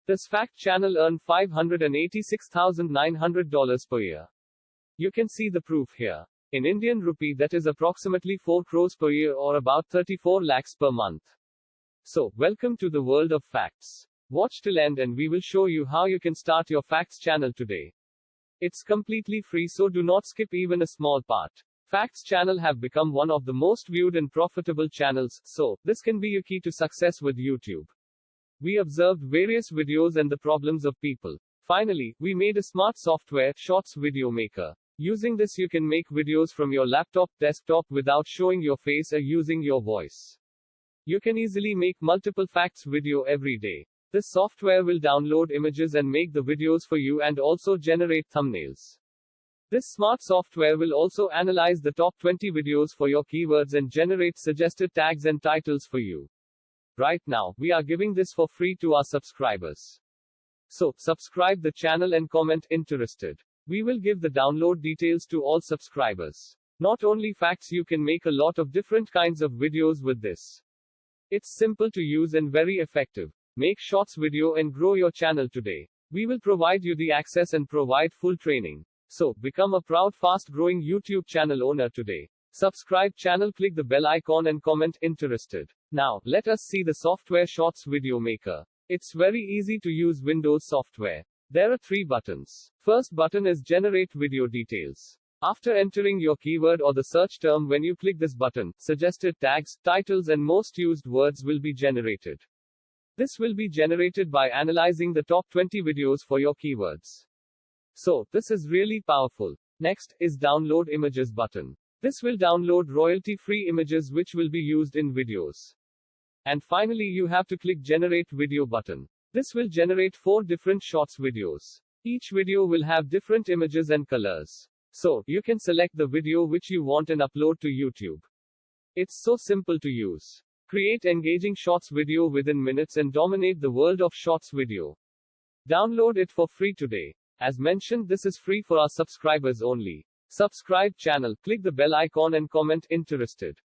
This fact channel earned $586,900 per year. You can see the proof here. In Indian rupee, that is approximately 4 crores per year or about 34 lakhs per month. So, welcome to the world of facts. Watch till end and we will show you how you can start your facts channel today. It's completely free, so do not skip even a small part. Facts channel have become one of the most viewed and profitable channels, so this can be your key to success with YouTube. We observed various videos and the problems of people. Finally, we made a smart software, Shorts Video Maker. Using this you can make videos from your laptop, desktop without showing your face or using your voice. You can easily make multiple facts video every day. This software will download images and make the videos for you and also generate thumbnails. This smart software will also analyze the top 20 videos for your keywords and generate suggested tags and titles for you. Right now, we are giving this for free to our subscribers. So, subscribe the channel and comment interested. We will give the download details to all subscribers. Not only facts, you can make a lot of different kinds of videos with this. It's simple to use and very effective. Make shorts video and grow your channel today. We will provide you the access and provide full training. So, become a proud fast growing YouTube channel owner today. Subscribe channel, click the bell icon and comment interested. Now, let us see the software Shorts Video Maker. It's very easy to use Windows software. There are 3 buttons. First button is Generate Video Details. After entering your keyword or the search term, when you click this button, suggested tags, titles and most used words will be generated. This will be generated by analyzing the top 20 videos for your keywords. So, this is really powerful. Next, is Download Images button. This will download royalty-free images which will be used in videos. And finally you have to click Generate Video button. This will generate 4 different shorts videos. Each video will have different images and colors. So, you can select the video which you want and upload to YouTube. It's so simple to use. Create engaging shorts video within minutes and dominate the world of shorts video. Download it for free today. As mentioned, this is free for our subscribers only. Subscribe channel, click the bell icon and comment interested.